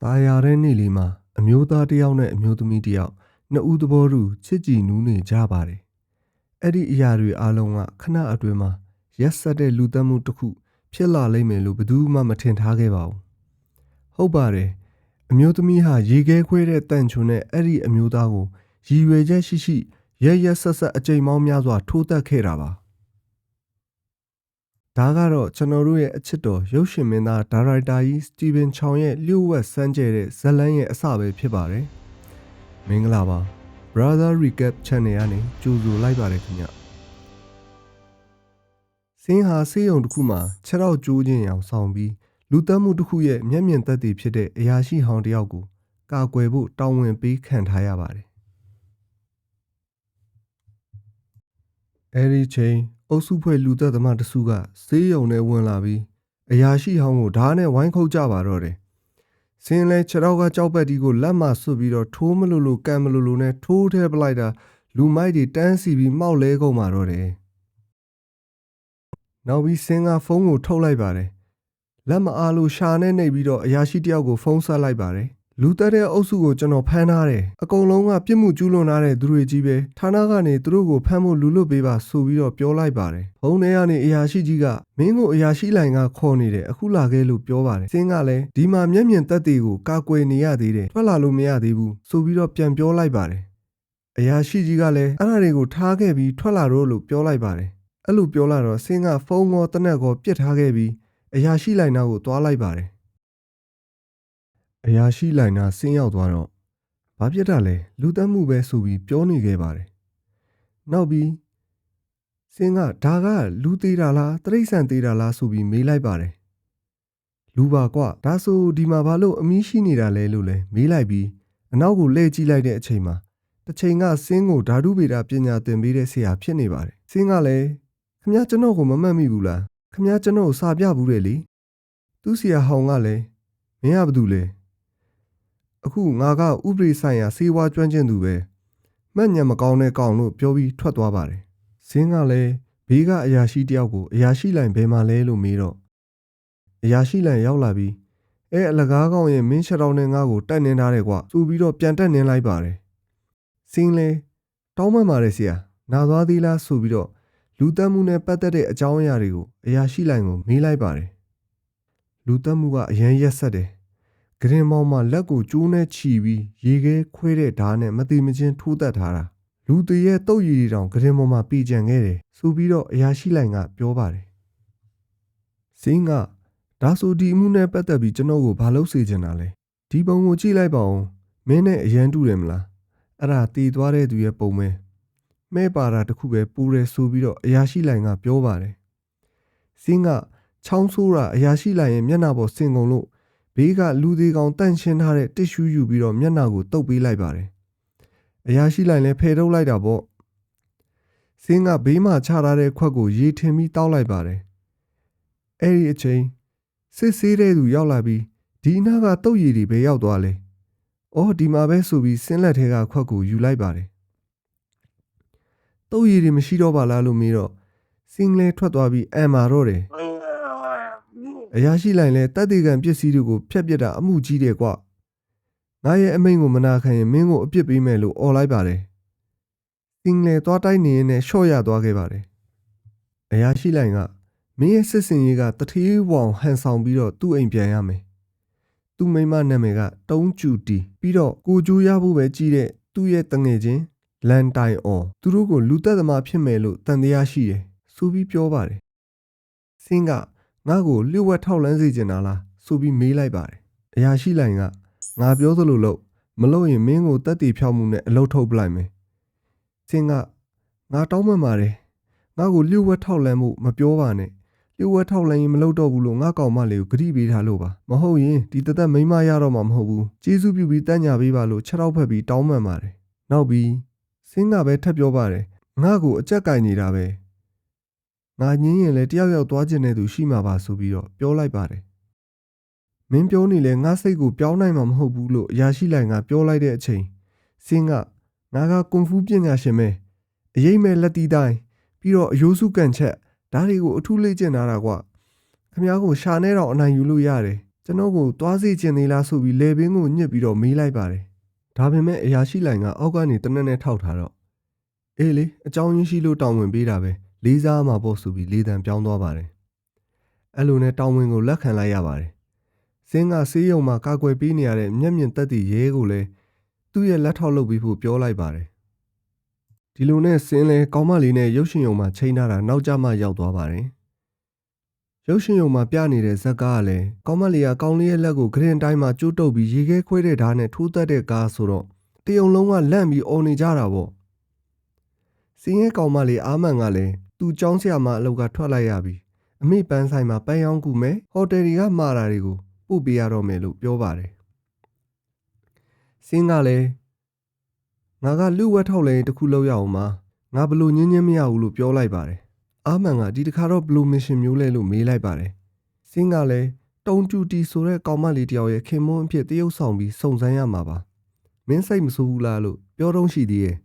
ตายาတဲ့နေ့လေးမှာအမျိုးသားတစ်ယောက်နဲ့အမျိုးသမီးတစ်ယောက်နှစ်ဦးသဘောတူချစ်ကြည်နူးနေကြပါတယ်။အဲ့ဒီအရာတွေအားလုံးကခဏအတွင်းမှာရက်ဆက်တဲ့လူသတ်မှုတစ်ခုဖြစ်လာလိမ့်မယ်လို့ဘယ်သူမှမထင်ထားခဲ့ပါဘူး။ဟုတ်ပါတယ်။အမျိုးသမီးဟာရေခဲခွဲတဲ့တန်ချွန်နဲ့အဲ့ဒီအမျိုးသားကိုရည်ရွယ်ချက်ရှိရှိရက်ဆက်ဆက်အကြိမ်ပေါင်းများစွာထိုးတက်ခဲ့တာပါ။ဒါကတော့ကျွန်တော်တို့ရဲ့အချစ်တော်ရုပ်ရှင်မင်းသားဒါရိုက်တာကြီးစတီဗင်ချောင်ရဲ့လျှို့ဝှက်စမ်းကြဲတဲ့ဇာတ်လမ်းရဲ့အစပဲဖြစ်ပါတယ်။မင်္ဂလာပါ Brother Recap Channel ကနေကြိုဆိုလိုက်ပါတယ်ခင်ဗျ။စင်းဟာဆေးရုံတစ်ခုမှာခြေထောက်ကျိုးခြင်းအောင်ဆောင်ပြီးလူသတ်မှုတစ်ခုရဲ့မျက်မြင်သက်သေဖြစ်တဲ့အရာရှိဟောင်းတစ်ယောက်ကိုကာကွယ်ဖို့တာဝန်ပေးခံထားရပါတယ်။အဲဒီချိန်အုပ်စုဖွဲ့လူသက်သမားတစုကဆေးရုံထဲဝင်လာပြီးအရာရှိဟောင်းကိုဓာတ်နဲ့ဝိုင်းခုတ်ကြပါတော့တယ်။စင်းလဲခြေထောက်ကကြောက်ပတ်တီကိုလက်မဆွပြီးတော့ထိုးမလို့လို့ကန်မလို့လို့နဲ့ထိုးထဲပလိုက်တာလူမိုက်တွေတန်းစီပြီးမှောက်လဲကုန်ပါတော့တယ်။နောက်ပြီးစင်းကဖုန်းကိုထုတ်လိုက်ပါတယ်။လက်မအားလို့ရှာနဲ့နှိပ်ပြီးတော့အရာရှိတယောက်ကိုဖုန်းဆက်လိုက်ပါတယ်။လူသက်တဲ့အုပ်စုကိုကျွန်တော်ဖမ်းထားတယ်။အကုန်လုံးကပြစ်မှုကျူးလွန်ထားတဲ့သူတွေကြီးပဲဌာနကနေသူတို့ကိုဖမ်းဖို့လူလွတ်ပေးပါဆိုပြီးတော့ပြောလိုက်ပါတယ်။ဖုန်းထဲကနေအရာရှိကြီးကမင်းကိုအရာရှိလိုင်ကခေါ်နေတယ်အခုလာခဲ့လို့ပြောပါတယ်။စင်းကလည်းဒီမှာမျက်မြင်သက်သေကိုကာကွယ်နေရသေးတယ်ထွက်လာလို့မရသေးဘူးဆိုပြီးတော့ပြန်ပြောလိုက်ပါတယ်။အရာရှိကြီးကလည်းအဲ့ဒါတွေကိုထားခဲ့ပြီးထွက်လာတော့လို့ပြောလိုက်ပါတယ်။အဲ့လိုပြောလာတော့စင်းကဖုန်းကောတနက်ကောပြစ်ထားခဲ့ပြီးအရာရှိလိုင်နာကိုသွားလိုက်ပါတယ်။အရာရှိလိုင်နာဆင်းရောက်သွားတော့ဘာဖြစ်တာလဲလူသတ်မှုပဲဆိုပြီးပြောနေခဲ့ပါတယ်။နောက်ပြီးစင်းကဒါကလူသေးတာလားတရိတ်ဆန်သေးတာလားဆိုပြီးမေးလိုက်ပါတယ်။လူပါကွဒါဆိုဒီမှာဘာလို့အမီးရှိနေတာလဲလို့လဲမေးလိုက်ပြီးအနောက်ကိုလှည့်ကြည့်လိုက်တဲ့အချိန်မှာတစ်ချိန်ကစင်းကိုဓာတုဗေဒပညာသင်ပေးတဲ့ဆရာဖြစ်နေပါတယ်။စင်းကလည်းခမ ्या ကျွန်တော်ကိုမမှတ်မိဘူးလားခမ ्या ကျွန်တော်ကိုစာပြဘူးတယ်လေ။သူ့ဆရာဟောင်းကလည်းမင်းကဘာလုပ်လဲအခုငါကဥပဒေဆိုင်ရာစေဝါကျွမ်းကျင်သူပဲမှတ်ဉာဏ်မကောင်းတဲ့ကောင်လို့ပြောပြီးထွက်သွားပါတယ်။စင်းကလည်းဘေးကအရာရှိတယောက်ကိုအရာရှိလိုင်ဘယ်မှာလဲလို့မေးတော့အရာရှိလိုင်ရောက်လာပြီးအလကားကောင်ရဲ့မင်းချက်တော်နဲ့ငါ့ကိုတက်နှင်းထားတယ်ကွာဆိုပြီးတော့ပြန်တက်နှင်းလိုက်ပါတယ်။စင်းလည်းတောင်းပန်ပါတယ်ဆရာနာသွားသေးလားဆိုပြီးတော့လူတက်မှုနဲ့ပတ်သက်တဲ့အကြောင်းအရာတွေကိုအရာရှိလိုင်ကိုမေးလိုက်ပါတယ်။လူတက်မှုကအရန်ရက်ဆက်တယ်ဂရင်မောင်မှာလက်ကိုကျိုးနဲ့ချီပြီးရေခဲခွဲတဲ့ဓာတ်နဲ့မတိမချင်းထိုးတက်ထားတာလူတရဲ့တုတ်ရည်တောင်ဂရင်မောင်မှာပြေကျန်ခဲ့တယ်ဆိုပြီးတော့အရာရှိလိုင်ကပြောပါတယ်စင်းကဒါဆိုဒီအမှုနဲ့ပတ်သက်ပြီးကျွန်တော်ကိုဘာလုပ်စေချင်တာလဲဒီပုံကိုကြည့်လိုက်ပါဦးမင်းနဲ့အရန်တူတယ်မလားအဲ့ဒါတည်သွားတဲ့သူရဲ့ပုံပဲမဲပါတာတခုပဲပူတယ်ဆိုပြီးတော့အရာရှိလိုင်ကပြောပါတယ်စင်းကချောင်းဆိုးတာအရာရှိလိုင်ရဲ့မျက်နှာပေါ်စင်ကုန်လို့ဘေးကလူသေးကောင်တန့်ရှင်းထားတဲ့တစ်ရှူးယူပြီးတော့မျက်နှာကိုတုပ်ပေးလိုက်ပါတယ်။အရာရှိလိုက်လည်းဖယ်ထုတ်လိုက်တာပေါ့။စင်းကဘေးမှာချထားတဲ့ခွက်ကိုရေထင်ပြီးတောက်လိုက်ပါတယ်။အဲ့ဒီအချိန်စစ်ဆေးတဲ့သူရောက်လာပြီးဒီအနားကတုပ်ရည်တွေပဲရောက်သွားလဲ။အော်ဒီမှာပဲဆိုပြီးစင်းလက်ထဲကခွက်ကိုယူလိုက်ပါတယ်။တုပ်ရည်တွေမရှိတော့ပါလားလို့မေးတော့စင်းလဲထွက်သွားပြီးအံမာတော့တယ်။အရာရှိလိုက်လဲတပ်တေကန်ပစ္စည်းတွေကိုဖျက်ပစ်တာအမှုကြီးတယ်ကွာငါရဲ့အမိန့်ကိုမနာခံရင်မင်းကိုအပြစ်ပေးမယ်လို့အော်လိုက်ပါတယ်စင်းလဲသွားတိုက်နေရင်နဲ့ရှော့ရသွားခဲ့ပါတယ်အရာရှိလိုင်ကမင်းရဲ့စစ်စင်ရေးကတထေးဝေါင်ဟန်ဆောင်ပြီးတော့သူ့အိမ်ပြန်ရမယ်သူ့မိမနာမည်ကတုံးကျူတီပြီးတော့ကိုကျိုးရဖို့ပဲကြီးတဲ့သူ့ရဲ့တငယ်ချင်းလန်တိုင်အော်သူတို့ကိုလူသက်သမားဖြစ်မယ်လို့တန်တရားရှိတယ်ဆိုပြီးပြောပါတယ်စင်းကငါ့ကိုလျှို့ဝှက်ထောက်လန်းစေချင်တာလားဆိုပြီးမေးလိုက်ပါတယ်အရာရှိလိုင်ကငါပြောသလိုလုပ်မလုပ်ရင်မင်းကိုတက်တီဖြောက်မှုနဲ့အလုပ်ထုတ်ပလိုက်မယ်စင်းကငါတောင်းပန်ပါတယ်ငါ့ကိုလျှို့ဝှက်ထောက်လန်းမှုမပြောပါနဲ့လျှို့ဝှက်ထောက်လန်းရင်မလုပ်တော့ဘူးလို့ငါကောင်မလေးကိုဂရုပေးထားလို့ပါမဟုတ်ရင်ဒီတသက်မိမရတော့မှာမဟုတ်ဘူးကျေးဇူးပြုပြီးတန့်ညာပေးပါလို့ခြေထောက်ဖက်ပြီးတောင်းပန်ပါတယ်နောက်ပြီးစင်းကပဲထပ်ပြောပါတယ်ငါ့ကိုအကြက်ကင်နေတာပဲငါညင်းရင်လည်းတယောက်ယောက်သွားကျင်တဲ့သူရှိမှာပါဆိုပြီးတော့ပြောလိုက်ပါတယ်မင်းပြောနေလဲငါစိတ်ကိုပြောင်းနိုင်မှာမဟုတ်ဘူးလို့အရာရှိလိုင်ကပြောလိုက်တဲ့အချိန်စင်းကငါကကွန်ဖူးပညာရှင်ပဲအရေးမဲ့လက်တီးတိုင်းပြီးတော့အယိုးစုကန်ချက်ဓာတ်တွေကိုအထူးလေ့ကျင့်ထားတာကွာခမ ्या ကိုရှာနေတော့အနိုင်ယူလို့ရတယ်ကျ ကျွန်တော်ကိုသွားစေချင်သေးလားဆိုပြီးလေပင်ကိုညှစ်ပြီးတော့မေးလိုက်ပါတယ်ဒါပေမဲ့အရာရှိလိုင်ကအောက်ကနေတနက်နဲ့ထောက်ထားတော့အေးလေအကြောင်းရင်းရှိလို့တောင်းဝင်ပေးတာပဲလေးစားမှာပေါ့ဆိုပြီးလေတံပြောင်းသွားပါတယ်အဲ့လိုနဲ့တောင်းဝင်ကိုလက်ခံလိုက်ရပါတယ်စင်းကဆေးရုံမှာကာကွယ်ပေးနေရတဲ့မျက်မြင်သက်သေရဲကိုလည်းသူ့ရဲ့လက်ထောက်လုပ်ပြီးဖို့ပြောလိုက်ပါတယ်ဒီလိုနဲ့စင်းလဲကောင်းမလေးနဲ့ရုပ်ရှင်ရုံမှာချိန်ထားတာနောက်ကျမှရောက်သွားပါတယ်ရုပ်ရှင်ရုံမှာပြနေတဲ့ဇက်ကားကလည်းကောင်းမလေးကကောင်းလေးရဲ့လက်ကိုဂရင်တိုင်းမှာကျိုးတုပ်ပြီးရေခဲခွဲတဲ့ဓာတ်နဲ့ထိုးသက်တဲ့ကားဆိုတော့တရုံလုံးကလန့်ပြီးအော်နေကြတာပေါ့စင်းရဲ့ကောင်းမလေးအာမန်ကလည်းသူ့ကျောင်းဆရာမအလုပ်ကထွက်လိုက်ရပြီအမိပန်းဆိုင်မှာပန်းရောင်းကူမယ်ဟိုတယ်တွေကမှားတာတွေကိုပို့ပေးရတော့မယ်လို့ပြောပါတယ်စင်းကလည်းငါကလူဝက်ထောက်လဲတခုလောက်ရအောင်ပါငါဘလို့ညင်းမရဘူးလို့ပြောလိုက်ပါတယ်အာမန်ကဒီတခါတော့ဘလို့မစ်ရှင်မျိုးလဲလို့မေးလိုက်ပါတယ်စင်းကလည်းတုံကျူတီဆိုတဲ့ကောင်မလေးတယောက်ရဲ့ခင်မွန်းအဖြစ်တရုပ်ဆောင်ပြီးစုံစမ်းရမှာပါမင်းစိတ်မဆိုးဘူးလားလို့ပြောတော့ရှိသေးရဲ့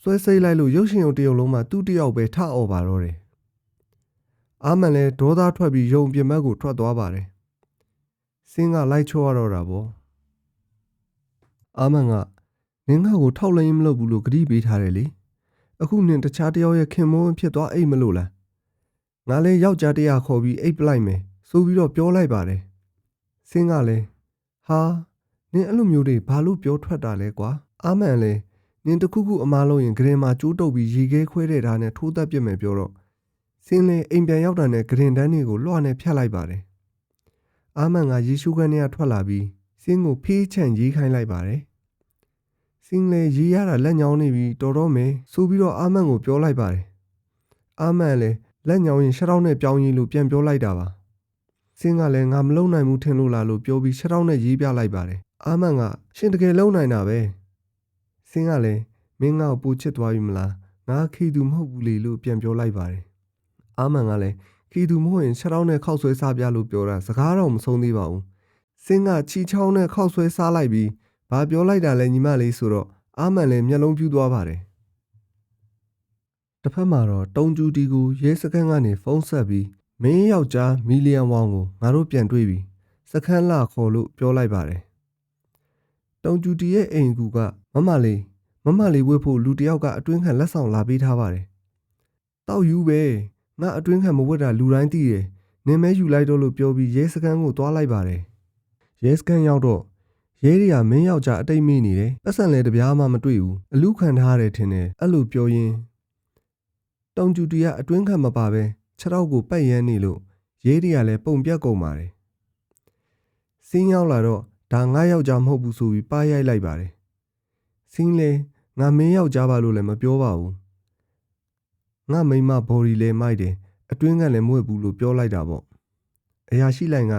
ဆွဲစိတ်လိုက်လို့ရုပ်ရှင်ရုံတရုံလုံးမှာသူ့တယောက်ပဲထအော်ပါတော့တယ်အာမန်လည်းဒေါသထွက်ပြီးရုံပြင်ဘက်ကိုထွက်သွားပါတယ်စင်းကလိုက်ချောရတော့တာပေါ့အာမန်ကနင်းငါ့ကိုထောက်လဲရင်မလုပ်ဘူးလို့ဂတိပေးထားတယ်လေအခုနင်တခြားတယောက်ရဲ့ခင်မွန်းဖြစ်သွားအိတ်မလို့လားငါလည်းယောက်ျားတရားခေါ်ပြီးအိတ်ပလိုက်မယ်ဆိုပြီးတော့ပြောလိုက်ပါတယ်စင်းကလည်းဟာနင်အဲ့လိုမျိုးတွေဘာလို့ပြောထွက်တာလဲကွာအာမန်လည်းနင်တခုခုအမားလို့ရင်ဂရင်မှာကျိုးတုပ်ပြီးရေခဲခွဲတဲ့ဓာတ်နဲ့ထိုးသက်ပြစ်မယ်ပြောတော့စင်းလည်းအိမ်ပြန်ရောက်တာနဲ့ဂရင်တန်းတွေကိုလွှတ်နဲ့ဖြတ်လိုက်ပါတယ်အာမန်ကရေရှုခန်းထဲကထွက်လာပြီးစင်းကိုဖေးချန့်ရေးခိုင်းလိုက်ပါတယ်စင်းလည်းရေးရတာလက်ညောင်းနေပြီးတော်တော့မယ်ဆိုပြီးတော့အာမန်ကိုပြောလိုက်ပါတယ်အာမန်လည်းလက်ညောင်းရင်ရှောက်နဲ့ပြောင်းရေးလို့ပြန်ပြောလိုက်တာပါစင်းကလည်းငါမလုံနိုင်ဘူးထင်လို့လားလို့ပြောပြီးရှောက်နဲ့ရေးပြလိုက်ပါတယ်အာမန်ကရှင်တကယ်လုံနိုင်တာပဲစင်းကလည်းမင်းငါ့ကိုပူချစ်သွားပြီမလားငါခီသူမဟုတ်ဘူးလေလို့ပြန်ပြောလိုက်ပါတယ်အာမန်ကလည်းခီသူမဟုတ်ရင်ရှောက်နဲ့ခောက်ဆွဲစားပြလို့ပြောတာစကားတော့မဆုံးသေးပါဘူးစင်းကချီချောင်းနဲ့ခောက်ဆွဲစားလိုက်ပြီးဘာပြောလိုက်တာလဲညီမလေးဆိုတော့အာမန်လည်းမျက်လုံးပြူးသွားပါတယ်တစ်ဖက်မှာတော့တုံကျူတီကိုရဲစခန်းကနေဖုန်းဆက်ပြီးမင်းယောက်ျားမီလီယံဝေါင်ကိုငါတို့ပြန်တွေ့ပြီစခန်းလာခေါ်လို့ပြောလိုက်ပါတယ်တုံကျူတီရဲ့အိမ်ကူကမမလေးဝှေ့ဖို့လူတယောက်ကအတွင်းခံလက်ဆောင်လာပေးထားပါတယ်တောက်ယူပဲငါအတွင်းခံမဝှက်တာလူတိုင်းသိတယ်နင်မဲယူလိုက်တော့လို့ပြောပြီးရဲစခန်းကိုသွားလိုက်ပါတယ်ရဲစခန်းရောက်တော့ရဲတွေကမင်းယောက်ျားအတိတ်မေ့နေတယ်ပတ်စံလဲတပြားမှမတွေ့ဘူးအလူခံထားရတယ်ထင်တယ်အဲ့လိုပြောရင်းတုံကျူတီကအတွင်းခံမပါပဲခြေထောက်ကိုပတ်ရမ်းနေလို့ရဲတွေကလည်းပုံပြတ်ကုန်ပါတယ်စင်းရောက်လာတော့ဒါငါယောက်ျားမဟုတ်ဘူးဆိုပြီးပါရိုက်လိုက်ပါတယ်စင်းလဲငါမင်းယောက်ျားပါလို့လည်းမပြောပါဘူးငါမိန်းမဘော်ဒီလဲမိုက်တယ်အတွင်းခံလည်းမွေ့ဘူးလို့ပြောလိုက်တာပေါ့အရာရှိလိုင်က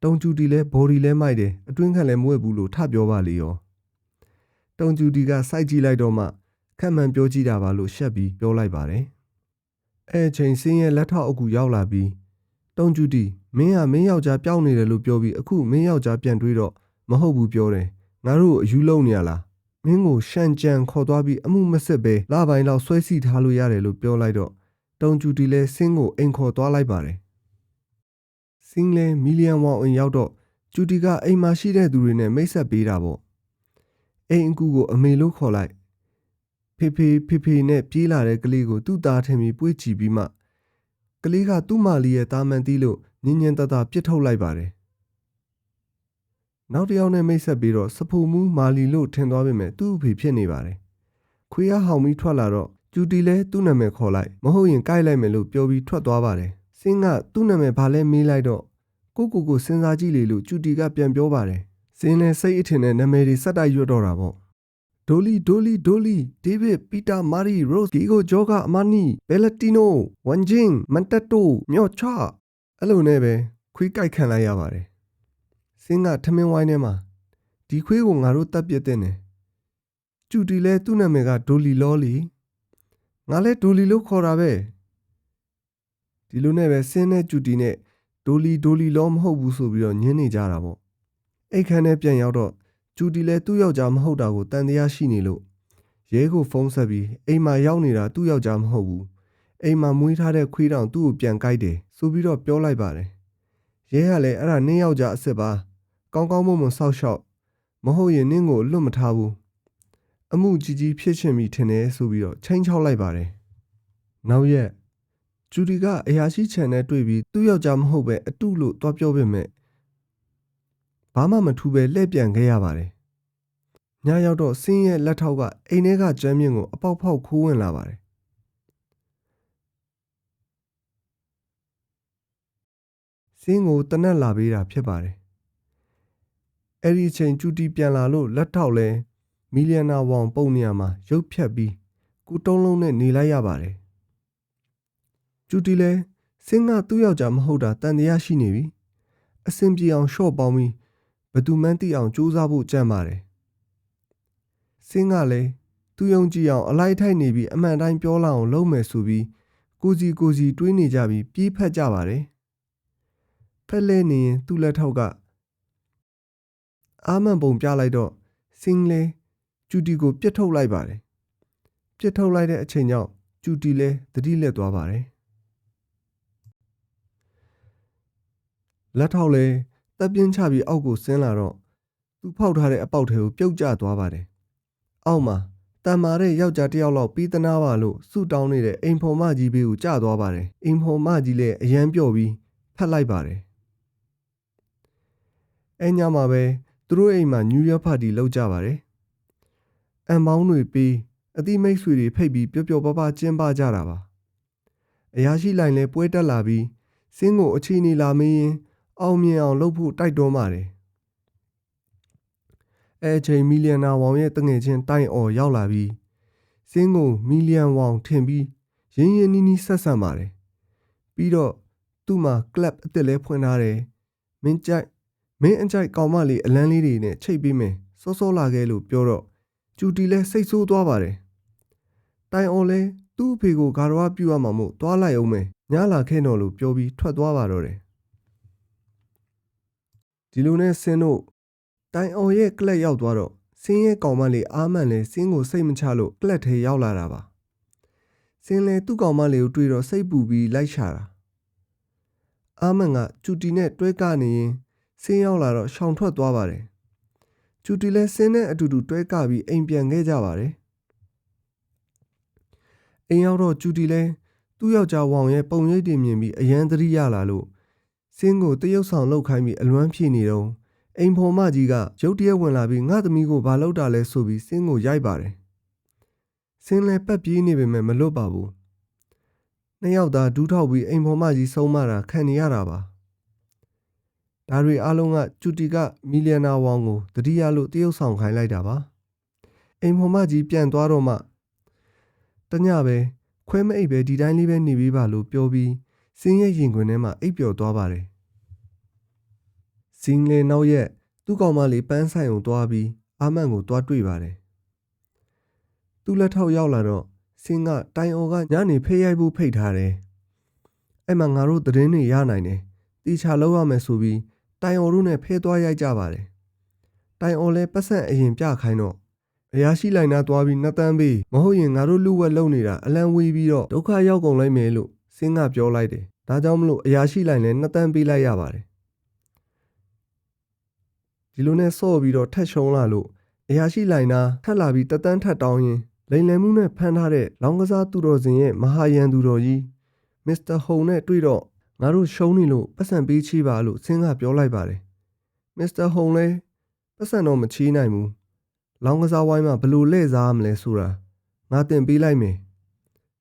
တုံကျူတီလဲဘော်ဒီလဲမိုက်တယ်အတွင်းခံလည်းမွေ့ဘူးလို့ထပြောပါလေရောတုံကျူတီကစိုက်ကြည့်လိုက်တော့မှခက်မှန်ပြောကြည့်တာပါလို့ရှက်ပြီးပြောလိုက်ပါတယ်အဲ့ချိန်စင်းရဲ့လက်ထောက်အကူရောက်လာပြီးတုံကျူတီမင်းကမင်းယောက်ျားပြောင်းနေတယ်လို့ပြောပြီးအခုမင်းယောက်ျားပြန်တွေးတော့မဟုတ်ဘူးပြောတယ်ငါတို့အယူလုံးနေရလားမင်းကိုရှန်ကြံခေါ်သွားပြီးအမှုမစစ်ပဲလပိုင်းလောက်ဆွဲစီထားလို့ရတယ်လို့ပြောလိုက်တော့တုံကျူတီလဲစင်းကိုအိမ်ခေါ်သွားလိုက်ပါတယ်စင်းလဲမီလီယံဝေါင်အိမ်ရောက်တော့ကျူတီကအိမ်မှာရှိတဲ့သူတွေနဲ့မိတ်ဆက်ပေးတာပေါ့အိမ်အကူကိုအမေလို့ခေါ်လိုက်ဖေနဲ့ပြေးလာတဲ့ကလေးကိုသူ့သားထင်ပြီးပွေ့ချီပြီးမှကလေးကသူ့မလေးရဲ့သားမှန်သီးလို့ညင်ညင်တတပြစ်ထုတ်လိုက်ပါတယ်နောက်တစ်ယောက်နဲ့မိတ်ဆက်ပြီးတော့စဖိုမူးမာလီလို့ထင်သွားပေမဲ့သူ့အဖေဖြစ်နေပါတယ်ခွေးရဟောင်ပြီးထွက်လာတော့ကျူတီလဲသူ့နာမည်ခေါ်လိုက်မဟုတ်ရင်ကိုက်လိုက်မယ်လို့ပြောပြီးထွက်သွားပါတယ်စင်းကသူ့နာမည်ဘာလဲမေးလိုက်တော့ကိုစဉ်းစားကြည့်လေလို့ကျူတီကပြန်ပြောပါတယ်စင်းလဲစိတ်အထင်နဲ့နာမည်တွေစက်တိုက်ရွတ်တော့တာပေါ့ဒိုလီဒေးဗစ်ပီတာမာရီရို့စ်ဂီဂိုဂျောဂါအမနီဘယ်လတီနိုဝန်ဂျင်းမန်တက်တိုမြော့ချအဲ့လိုနဲ့ပဲခွေးကြိုက်ခံလိုက်ရပါတယ်စင်းကထမင်းဝိုင်းထဲမှာဒီခွေးကိုငါတို့တပ်ပစ်တဲ့နဲ့ကျူတီလဲသူ့နာမည်ကဒိုလီလောလီငါလဲဒိုလီလို့ခေါ်တာပဲဒီလိုနဲ့ပဲစင်းနဲ့ကျူတီနဲ့ဒိုလီလောမဟုတ်ဘူးဆိုပြီးတော့ညင်းနေကြတာပေါ့အိတ်ခမ်းထဲပြန်ရောက်တော့ကျူတီလဲသူ့ယောက်ျားမဟုတ်တာကိုတန်တရားရှိနေလို့ရဲကိုဖုန်းဆက်ပြီးအိမ်မှာရောက်နေတာသူ့ယောက်ျားမဟုတ်ဘူးအိမ်မှာမွေးထားတဲ့ခွေးတောင်သူ့ကိုပြန်ကြိုက်တယ်ဆိုပြီးတော့ပြောလိုက်ပါတယ် ရဲကလည်းအဲ့ဒါနင်းယောက်ျားအစ်စ်ပါကောင်းကောင်းမွန်မွန်ဆောက်ရှောက်မဟုတ်ရင်နင်းကိုလွတ်မထားဘူးအမှုကြီးကြီးဖြစ်ချင်ပြီထင်တယ်ဆိုပြီးတော့ချိန်ချောက်လိုက်ပါတယ်နောက်ရက်ဂျူဒီကအရာရှိချန်နဲ့တွေ့ပြီးသူ့ယောက်ျားမဟုတ်ပဲအတုလို့တွားပြောပေမဲ့ဘာမှမထူးပဲလှည့်ပြန်ခဲ့ရပါတယ်ညရောက်တော့ဆင်းရဲ့လက်ထောက်ကအိမ်ထဲကကျမ်းမြင့်ကိုအပေါက်ဖောက်ခိုးဝင်လာပါတယ်ဆင်းကိုတနက်လာပေးတာဖြစ်ပါတယ်အဲ့ဒီအချိန်ကျူတီပြန်လာလို့လက်ထောက်လဲမီလီယံနာဝေါင်ပုံနေရာမှာရုပ်ဖြတ်ပြီးကိုတုံးလုံးနဲ့နေလိုက်ရပါတယ်ကျူတီလဲဆင်းကသူ့ယောက်ျားမဟုတ်တာတန်တရားရှိနေပြီအစင်ပြေအောင်ရှော့ပေါင်းပြီးဘသူမှန်းသိအောင်စူးစမ်းဖို့ကြံ့ပါတယ်ဆင်းကလည်းသူယုံကြည်အောင်အလိုက်ထိုက်နေပြီးအမှန်တိုင်းပြောလာအောင်လုပ်မယ်ဆိုပြီးကိုစီတွေးနေကြပြီးပြေးဖက်ကြပါတယ်ဖက်လဲနေရင်သူ့လက်ထောက်ကအာမန်ပုံပြလိုက်တော့ဆင်းလဲကျူတီကိုပြစ်ထုတ်လိုက်ပါတယ်ပြစ်ထုတ်လိုက်တဲ့အချိန်ကြောင့်ကျူတီလဲသတိလက်သွားပါတယ်လက်ထောက်လဲတပ်ပြင်းချပြီးအောက်ကိုဆင်းလာတော့သူဖောက်ထားတဲ့အပေါက်ထဲကိုပြုတ်ကျသွားပါတယ်အောက်မှာတန်မာတဲ့ယောက်ျားတစ်ယောက်လောက်ပြီးသနာပါလို့ဆူတောင်းနေတဲ့အိမ်ဖော်မကြီးဘေးကိုကျသွားပါတယ်အိမ်ဖော်မကြီးလည်းအယမ်းပျော့ပြီးဖက်လိုက်ပါတယ်အဲညမှာပဲသူတို့အိမ်မှာညူးရဖာတီလောက်ကြပါတယ်အန်ပေါင်းတွေပြီးအတိမိတ်ဆွေတွေဖိတ်ပြီးပျော်ပျော်ပါပါကျင်းပကြတာပါအရာရှိလိုင်းလည်းပွဲတက်လာပြီးစင်းကိုအချီနေလာမင်းရင်အောင်မြင်အောင်လုပ်ဖို့တိုက်တွန်းပါတယ်အဲအချိန်မီလီယံနာဝေါင်ရဲ့တငယ်ချင်းတိုင်အော်ရောက်လာပြီးစင်းကိုမီလီယံဝေါင်ထင်ပြီးရင်းရင်းနှီးနှီးဆက်ဆံပါတယ်ပြီးတော့သူ့မှာကလပ်အစ်စ်လဲဖွင့်ထားတယ်မင်းအကြိုက်ကောင်မလေးအလန်းလေးတွေနဲ့ချိတ်ပြီးမယ်စောလာခဲ့လို့ပြောတော့ကျူတီလဲစိတ်ဆိုးသွားပါတယ်တိုင်အော်လဲသူ့အဖေကိုဂါရဝပြုရမှာမို့သွားလိုက်အောင်မယ်ညလာခဲ့တော့လို့ပြောပြီးထွက်သွားပါတော့တယ်ဒီလိုနဲ့ဆင်းတို့တိုင်အော်ရဲ့ကလပ်ရောက်သွားတော့ဆင်းရဲ့ကောင်မလေးအာမန်လဲဆင်းကိုစိတ်မချလို့ကလပ်ထဲရောက်လာတာပါဆင်းလဲသူ့ကောင်မလေးကိုတွေ့တော့စိတ်ပူပြီးလိုက်ရှာတာအာမန်ကကျူတီနဲ့တွဲကနေရင်ဆင်းရောက်လာတော့ရှောင်ထွက်သွားပါတယ်ကျူတီလဲဆင်းနဲ့အတူတူတွဲကပြီးအိမ်ပြန်ခဲ့ကြပါတယ်အိမ်ရောက်တော့ကျူတီလဲသူ့ယောက်ျားဝေါင်ရဲ့ပုံရိပ်တွေမြင်ပြီးအယမ်းသတိရလာလို့ဆင်းကိုတရုတ်ဆောင်လောက်ခိုင်းပြီးအလွမ်းဖြေနေတော့အိမ်ဖော်မကြီးကရုတ်တရက်ဝင်လာပြီးငါသမီးကိုဘာလုပ်တာလဲဆိုပြီးဆင်းကိုရိုက်ပါတယ်ဆင်းလဲပတ်ပြေးနေပေမဲ့မလွတ်ပါဘူးနှစ်ယောက်သားဒူးထောက်ပြီးအိမ်ဖော်မကြီးဆုံးမတာခံနေရတာပါဒါတွေအားလုံးကကျူတီကမီလီယံနာဝေါင်ကိုတတိယလို့တရုတ်ဆောင်ခိုင်းလိုက်တာပါအိမ်ဖော်မကြီးပြန်သွားတော့မှတညပဲခွဲမအိပ်ပဲဒီတိုင်းလေးပဲနေပေးပါလို့ပြောပြီးစင်းရဲ့ရင်ခွင်ထဲမှာအိပ်ပျော်သွားပါတယ်စင်းလေနောက်ရက်သူ့ကောင်မလေးပန်းဆိုင်ကိုသွားပြီးအာမန်ကိုသွားတွေ့ပါတယ်သူ့လက်ထောက်ရောက်လာတော့စင်းကတိုင်အော်ကညနေဖေးရိုက်ဖို့ဖိတ်ထားတယ်အဲ့မှာငါတို့သတင်းတွေရနိုင်တယ်တီချာလောက်ရမယ်ဆိုပြီးတိုင်အော်တို့နဲ့ဖဲသွားရိုက်ကြပါတယ်တိုင်အော်လဲပတ်စံအရင်ပြခိုင်းတော့အရာရှိလိုက်နာသွားပြီးနှစ်တန်းပေးမဟုတ်ရင်ငါတို့လူဝက်လုံနေတာအလံဝေးပြီးတော့ဒုက္ခရောက်ကုန်လိုက်မယ်လို့စင်းကပြောလိုက်တယ်ဒါကြောင့်မလို့အရာရှိလိုက်လဲနှစ်တန်းပေးလိုက်ရပါတယ်ဒီလိုနဲ့ဆော့ပြီးတော့ထက်ရှုံးလာလို့အရာရှိလိုက်နာထက်လာပြီးတတန်းထက်တောင်းရင်လိန်လည်မှုနဲ့ဖမ်းထားတဲ့လောင်းကစားသူတော်စင်ရဲ့မဟာယန်သူတော်ကြီးမစ္စတာဟုံနဲ့တွေ့တော့ငါတို့ရှုံးနေလို့ပတ်စံပေးချေးပါလို့စင်းကပြောလိုက်ပါတယ်မစ္စတာဟုံလဲပတ်စံတော့မချေးနိုင်ဘူးလောင်းကစားဝိုင်းမှာဘလို့လဲ့စားမလဲဆိုတာငါတင်ပေးလိုက်မယ်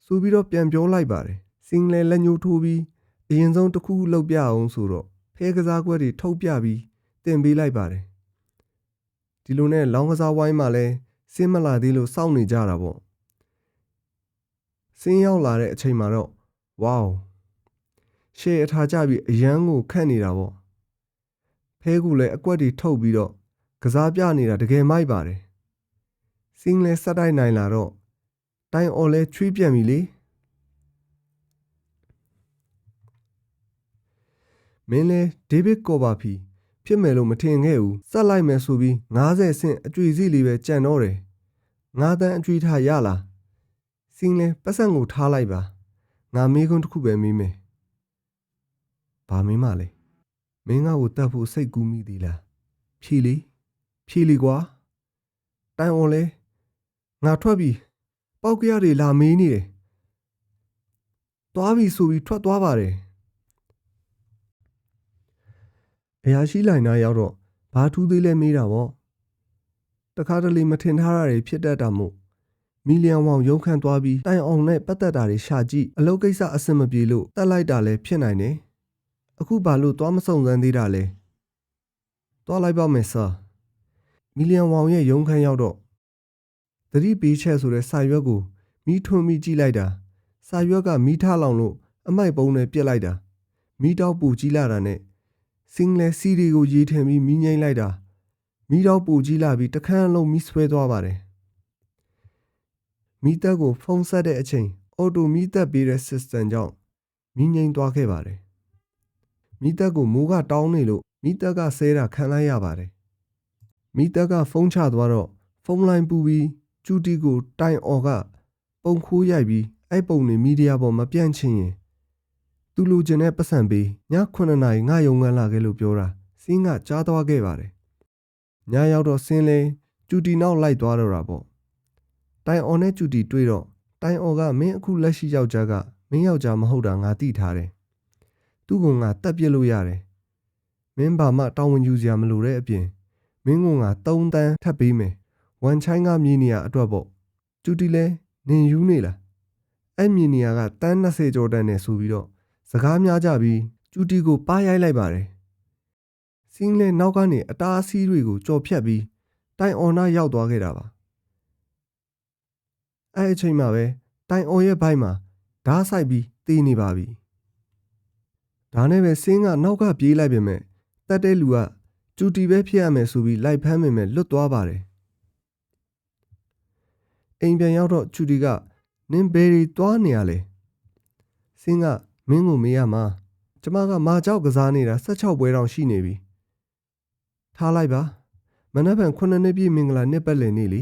ဆိုပြီးတော့ပြန်ပြောလိုက်ပါတယ်စင်းလဲလက်ညှိုးထိုးပြီးအရင်ဆုံးတစ်ခုလောက်ပြအောင်ဆိုတော့ဖဲကစားကွက်တွေထုတ်ပြပြီးတင်ပေးလိုက်ပါတယ်ဒီလိုနဲ့လောင်းကစားဝိုင်းမှာလဲစင်းမလာသေးလို့စောင့်နေကြတာပေါ့စင်းရောက်လာတဲ့အချိန်မှာတော့ဝေါရှေ့အထားကြပြီးအရန်ကိုခတ်နေတာပေါ့ဖဲကူလည်းအကွက်တွေထုတ်ပြီးတော့ကစားပြနေတာတကယ်မိုက်ပါတယ်စင်းလဲစက်တိုက်နိုင်လာတော့တိုင်အော်လဲချွေးပြန်ပြီလေမင်းလဲဒေးဗစ်ကော်ဘာဖီဖြစ်မယ်လို့မထင်ခဲ့ဘူးစက်လိုက်မယ်ဆိုပြီး90ဆင့်အကြွေစီလေးပဲကြံတော့တယ်9တန်းအကြွေထားရလားစင်းလဲပတ်စံကိုထားလိုက်ပါငါမေးခွန်းတစ်ခုပဲမေးမယ်ဘာမေးမှလဲ မင်းငါ့ကိုတတ်ဖို့စိတ်ကူးမိသေးလားဖြီလီကွာတိုင်အောင်လဲငါထွက်ပြီပောက်ကရတွေလာမေးနေတယ်သွားပြီဆိုပြီးထွက်သွားပါတယ်အရာရှိလိုင်နာရောက်တော့ဘာထူးသေးလဲမေးတာပေါ့တခါတလေမထင်ထားတာတွေဖြစ်တတ်တာမို့မီလီယံဝေါင်ရုံးခန့်သွားပြီးတိုင်အောင်နဲ့ပတ်သက်တာတွေရှာကြည့်အလုပ်ကိစ္စအဆင်မပြေလို့တက်လိုက်တာလည်းဖြစ်နိုင်တယ်အခုဘာလို့သွားမစုံစမ်းသေးတာလဲသွားလိုက်ပါမယ်ဆာမီလီယံဝေါင်ရဲ့ရုံးခန်းရောက်တော့သတိပေးချက်ဆိုတဲ့စာရွက်ကိုမီးထွန်းပြီးကြည့်လိုက်တာစာရွက်ကမီးထားလောင်လို့အမိုက်ပုံးနဲ့ပြစ်လိုက်တာမီးတောက်ပူကြီးလာတာနဲ့စင်းလဲစီဒီကိုရေးထင်ပြီးမီးငိမ့်လိုက်တာမီးတောက်ပူကြီးလာပြီးတခန်းလုံးမီးဆွဲသွားပါတယ်မီးတက်ကိုဖုံးဆက်တဲ့အချိန်အော်တိုမီးတက်ပေးတဲ့ system ကြောင့်မီးငိမ့်သွားခဲ့ပါတယ်မီးတက်ကိုမိုးကတောင်းနေလို့မီးတက်ကဆဲတာခံလိုက်ရပါတယ်မီးတက်ကဖုံးချသွားတော့ဖုံးလိုင်းပူပြီးကျူတီကိုတိုင်အော်ကပုံခိုးရိုက်ပြီးအဲ့ပုံနေမီဒီယာပေါ်မပြန့်ချင်ရင်သူလူကျင်တဲ့ပတ်စံပေးည9 နာရီငါရုံကလာခဲ့လို့ပြောတာစင်းကကြားသွားခဲ့ပါတယ်ညရောက်တော့စင်းလဲကျူတီနောက်လိုက်သွားတော့တာပေါ့တိုင်အော်နဲ့ကျူတီတွေ့တော့တိုင်အော်ကမင်းအခုလက်ရှိယောက်ျားကမင်းယောက်ျားမဟုတ်တာငါသိထားတယ်သူ့ကငါတက်ပြစ်လို့ရတယ်မင်းဘာမှတောင်းဝန်ယူစရာမလိုတဲ့အပြင်မင်းကငါ3 တန်းထပ်ပေးမယ်ဝန်ချိုင်းကမြေနေရအတွက်ပေါ့ကျူတီလဲနင်ယူနေလားအဲ့မြေနေရကတန်း20ကျော်တန်းနဲ့ဆိုပြီးတော့စကားများကြပြီးကျူတီကိုပါရိုက်လိုက်ပါတယ်စင်းလဲနောက်ကနေအတားအဆီးတွေကိုကြော်ဖြတ်ပြီးတိုင်အော်နာရောက်သွားခဲ့တာပါအဲ့အချိန်မှာပဲတိုင်အော်ရဲ့ဘိုက်မှာဓားဆိုင်ပြီးတေးနေပါပြီဒါနဲ့ပဲစင်းကနောက်ကပြေးလိုက်ပေမဲ့တက်တဲ့လူကကျူတီပဲဖြစ်ရမယ်ဆိုပြီးလိုက်ဖမ်းပေမဲ့လွတ်သွားပါတယ်အိမ်ပြန်ရောက်တော့ကျူတီကနင်းဘယ်ရီသွားနေရလဲစင်းကမင်းကိုမေးရမှာကျမကမာကြောက်ကစားနေတာ16ပွဲတောင်ရှိနေပြီထားလိုက်ပါမနက်ဖြန်9 နှစ်ပြည့်မင်္ဂလာနှစ်ပတ်လည်နေ့လေ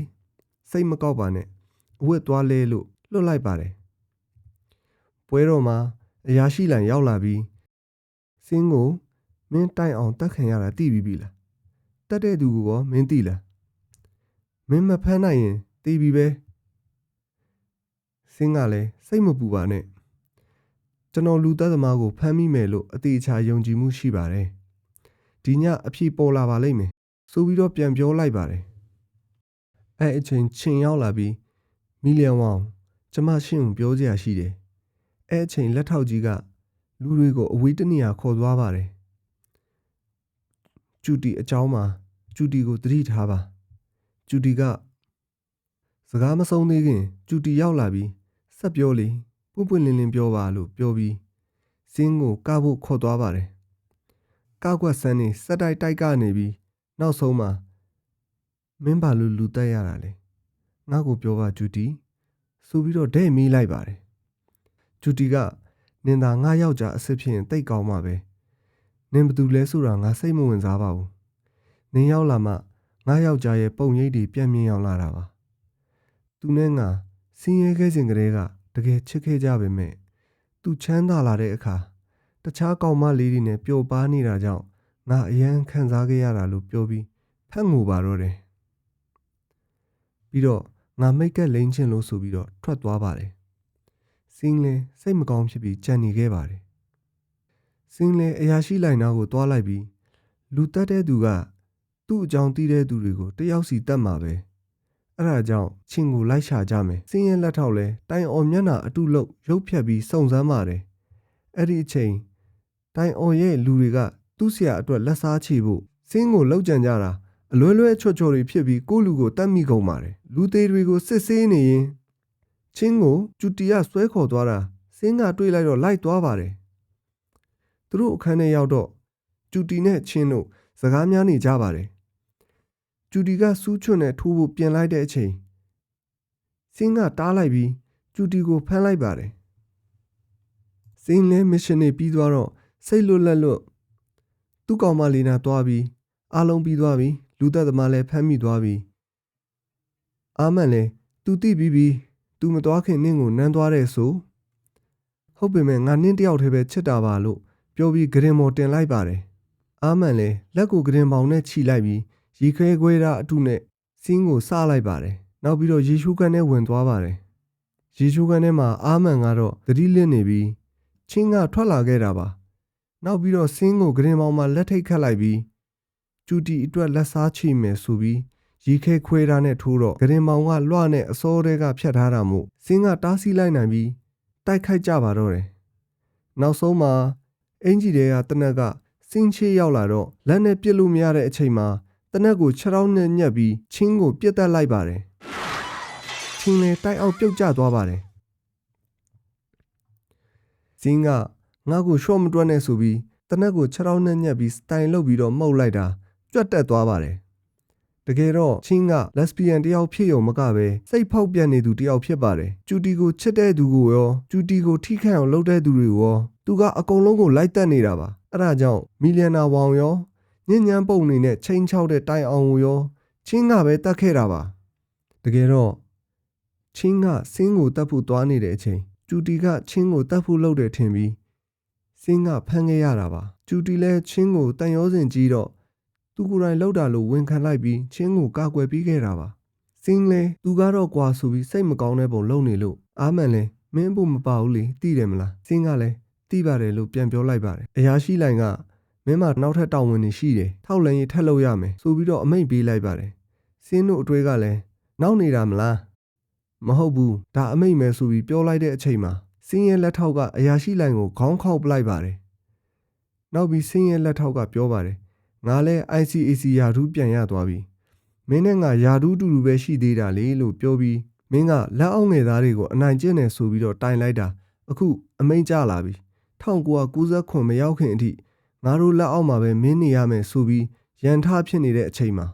စိတ်မကောက်ပါနဲ့အဝတ်သွားလဲလို့လွတ်လိုက်ပါတယ်ပွဲတော်မှာအရာရှိလန်ရောက်လာပြီးစင်းကိုမင်းတိုင်အောင်တက်ခံရတာသိပြီလားတက်တဲ့သူကရောမင်းသိလားမင်းမဖမ်းနိုင်ရင်သိပြီပဲစင်းကလည်းစိတ်မပူပါနဲ့ကျွန်တော်လူသက်သမားကိုဖမ်းမိမယ်လို့အတိအကျယုံကြည်မှုရှိပါတယ်ဒီညအဖြစ်ပေါ်လာပါလိမ့်မယ်ဆိုပြီးတော့ပြန်ပြောလိုက်ပါတယ်အဲ့အချိန်ချင်းရောက်လာပြီးမီလီယံဝေါင်ကျမရှင်းကိုပြောစရာရှိတယ်အဲ့အချိန်လက်ထောက်ကြီးကလူတွေကိုအဝေးတနေရာခေါ်သွားပါတယ်ကျူတီအကြောင်းမှာကျူတီကိုသတိထားပါကျူတီကစကားမဆုံးသေးခင်ကျူတီရောက်လာပြီးဆက်ပြောလေပွင့်လင်းပြောပါလို့ပြောပြီးစင်းကိုကဖို့ခေါ်သွားပါတယ်ကောက်ကွက်ဆန်းနေစက်တိုက်ကနေပြီးနောက်ဆုံးမှာမင်းဘာလို့လူတက်ရတာလဲငါ့ကိုပြောပါကျူတီဆိုပြီးတော့ဒဲ့မေးလိုက်ပါတယ်ကျူတီကနင်သာငါယောက်ျားအစ်စ်ဖြစ်ရင်တိတ်ကောင်းမှာပဲနင်ဘသူလဲဆိုတာငါစိတ်မဝင်စားပါဘူးနင်ရောက်လာမှငါယောက်ျားရဲ့ပုံရိပ်တွေပြန်မြင်အောင်လာတာပါသူနဲ့ငါစင်းရဲခဲ့စဉ်ကတည်းကတကယ်ချစ်ခဲ့ကြပေမဲ့သူချမ်းသာလာတဲ့အခါတခြားကောင်မလေးတွေနဲ့ပျော်ပါနေတာကြောင့်ငါအယမ်းခံစားခဲ့ရတာလို့ပြောပြီးဖက်ငိုပါတော့တယ်ပြီးတော့ငါမိတ်ကက်လိမ့်ချင်လို့ဆိုပြီးတော့ထွက်သွားပါတယ်စင်းလဲစိတ်မကောင်းဖြစ်ပြီးကြံ့နေခဲ့ပါတယ်စင်းလဲအရာရှိလိုက်နာကိုသွားလိုက်ပြီးလူတက်တဲ့သူကသူ့အကြောင်းသိတဲ့သူတွေကိုတယောက်စီတက်မှာပဲအဲ့ဒါကြောင့်ချင်းကိုလိုက်ရှာကြမယ်စင်းရဲ့လက်ထောက်လဲတိုင်အော်မျက်နှာအတုလုတ်ရုပ်ဖြတ်ပြီးစုံစမ်းပါတယ်အဲ့ဒီအချိန်တိုင်အော်ရဲ့လူတွေကသူ့ဆရာအတွက်လက်စားချေဖို့စင်းကိုလောက်ကြံကြတာအလွဲလွဲချွတ်ချော်တွေဖြစ်ပြီးကိုလူကိုတတ်မိကုန်ပါတယ်လူသေးတွေကိုစစ်ဆေးနေရင်ချင်းကိုကျူတီကဆွဲခေါ်သွားတာစင်းကတွေးလိုက်တော့လိုက်သွားပါတယ်သူတို့အခန်းထဲရောက်တော့ကျူတီနဲ့ချင်းတို့စကားများနေကြပါတယ်ကျူတီကစူးချွတ်နဲ့ထိုးဖို့ပြင်လိုက်တဲ့အချိန်စင်းကတားလိုက်ပြီးကျူတီကိုဖမ်းလိုက်ပါတယ်စင်းလဲမစ်ရှင်နေပြီးသွားတော့စိတ်လွတ်လပ်လွတ်သူ့ကောင်မလေးနာသွားပြီးအားလုံးပြီးသွားပြီလူသက်သမားလည်းဖမ်းမိသွားပြီအာမန်လည်းသူသိပြီးပြီသူမသွားခင်နင့်ကိုနမ်းသွားတဲ့ဆိုဟုတ်ပေမဲ့ငါနင့်တယောက်တည်းပဲချစ်တာပါလို့ပြောပြီးဂရင်မော်တင်လိုက်ပါတယ် အာမန်လည်းလက်ကိုကရင်ပေါင်နဲ့ခြိလိုက်ပြီးရေခဲခွဲတာအတုနဲ့စင်းကိုစလိုက်ပါတယ်နောက်ပြီးတော့ရေချိုးကန်နဲ့ဝင်သွားပါတယ်ရေချိုးကန်ထဲမှာအာမန်ကတော့သတိလစ်နေပြီးချင်းကထွက်လာခဲ့တာပါနောက်ပြီးတော့စင်းကိုကရင်ပေါင်မှာလက်ထိတ်ခတ်လိုက်ပြီးကျူတီအတွက်လက်စားချိမယ်ဆိုပြီးရေခဲခွဲတာနဲ့ထိုးတော့ကရင်ပေါင်ကလွှနဲ့အစောတဲကဖြတ်ထားတာမို့စင်းကတားဆီးလိုက်နိုင်ပြီးတိုက်ခိုက်ကြပါတော့တယ်နောက်ဆုံးမှာအင်ဂျီတွေကတနက်ကစင်းချေရောက်လာတော့လက်နဲ့ပစ်လို့မရတဲ့အချိန်မှာတနက်ကိုခြေထောက်နဲ့ညှက်ပြီးချင်းကိုပြစ်တက်လိုက်ပါတယ်ချင်းလည်းတိုက်အောက်ပြုတ်ကျသွားပါတယ်စင်းကငါ့ကိုရှော့မတွက်နဲ့ဆိုပြီးတနက်ကိုခြေထောက်နဲ့ညှက်ပြီးစတိုင်လုပ်ပြီးတော့မှုတ်လိုက်တာကြွတ်တက်သွားပါတယ်တကယ်တော့ချင်းကလက်စပီယန်တယောက်ဖြစ်ရုံမကပဲစိတ်ဖောက်ပြန်နေသူတယောက်ဖြစ်ပါတယ်ကျူတီကိုချစ်တဲ့သူကိုရောကျူတီကိုထိခိုက်အောင်လုပ်တဲ့သူတွေကိုရောသူကအကုန်လုံးကိုလိုက်တက်နေတာပါအဲ့ဒါကြောင့်မီလီယံနာ王ရောညဉ့်ညမ်းပုံနေနဲ့ချိန်ချောက်တဲ့တိုင်အောင်ကိုရောချင်းကပဲတတ်ခဲ့တာပါတကယ်တော့ချင်းကစင်းကိုတတ်ဖို့သွားနေတဲ့အချိန်ကျူတီကချင်းကိုတတ်ဖို့လုပ်တယ်ထင်ပြီးစင်းကဖမ်းခဲ့ရတာပါကျူတီလည်းချင်းကိုတန်ရောစင်ကြီးတော့သူကိုယ်တိုင်လောက်တာလို့ဝန်ခံလိုက်ပြီးချင်းကိုကာကွယ်ပြီးခဲ့တာပါစင်းလည်းသူကတော့ကွာဆိုပြီးစိတ်မကောင်းတဲ့ပုံလုပ်နေလို့အာမန်လည်းမင်းဖို့မပါဘူးလေသိတယ်မလားစင်းကလည်းသိပါတယ်လို့ပြန်ပြောလိုက်ပါတယ်အရာရှိလိုင်ကမင်းမနောက်ထပ်တောင်းဝင်နေရှိတယ်ထောက်လန်းရေးထက်လို့ရမယ်ဆိုပြီးတော့အမိန့်ပေးလိုက်ပါတယ်စင်းတို့အတွေ့ကလည်းနောက်နေတာမလားမဟုတ်ဘူးဒါအမိန့်ပဲဆိုပြီးပြောလိုက်တဲ့အချိန်မှာစင်းရဲ့လက်ထောက်ကအရာရှိလိုင်ကိုခေါင်းခေါက်ပလိုက်ပါတယ်နောက်ပြီးစင်းရဲ့လက်ထောက်ကပြောပါတယ်ငါလဲ ICAC ယာဒူးပြန်ရသွားပြီမင်းနဲ့ငါယာဒူးတူတူပဲရှိသေးတာလေလို့ပြောပြီးမင်းကလက်အောက်ငယ်သားတွေကိုအနိုင်ကျင့်နေဆိုပြီးတော့တိုင်လိုက်တာအခုအမိန့်ကျလာပြီ1999မရောက်ခင်အထိငါတို့လက်အောက်မှာပဲမင်းနေရမယ်ဆိုပြီးရန်ထားဖြစ်နေတဲ့အချိန်မှာ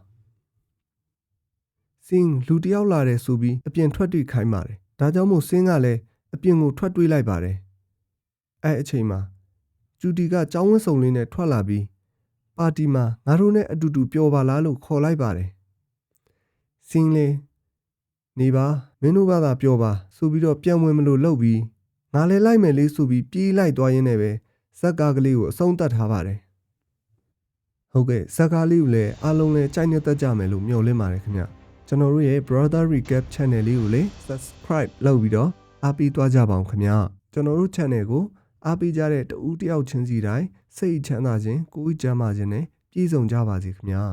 စင်းလူတယောက်လာတယ်ဆိုပြီးအပြင်ထွက်တွေ့ခိုင်းပါတယ်ဒါကြောင့်မို့စင်းကလည်းအပြင်ကိုထွက်တွေ့လိုက်ပါတယ်အဲ့အချိန်မှာကျူတီကចောင်းဝင်းစုံလေးနဲ့ထွက်လာပြီးပါတီမှာငါတို့နဲ့အတူတူပျော်ပါလားလို့ခေါ်လိုက်ပါတယ်စင်းလေးနေပါမင်းတို့ဘာသာပျော်ပါဆိုပြီးတော့ပြန်ဝင်မလို့လုပ်ပြီးငါလည်းလိုက်မယ်လေးဆိုပြီးပြေးလိုက်သွားရင်းနဲ့ပဲဇက်ကားကလေးကိုအဆုံးသတ်ထားပါတယ်ဟုတ်ကဲ့ဇက်ကားလေးကိုလည်းအားလုံးလည်းကြိုက်နေတတ်ကြမယ်လို့မျှော်လင့်ပါတယ်ခင်ဗျကျွန်တော်တို့ရဲ့ Brother Recap Channel လေးကိုလည်း Subscribe လုပ်ပြီးတော့အားပေးသွားကြပါအောင်ခင်ဗျကျွန်တော်တို့ Channel ကိုအားပေးကြတဲ့တဦးတယောက်ချင်းစီတိုင်းစိတ်ချမ်းသာခြင်းကိုယ်ကျန်းမာခြင်းနဲ့ပြည့်စုံကြပါစေခင်ဗျာ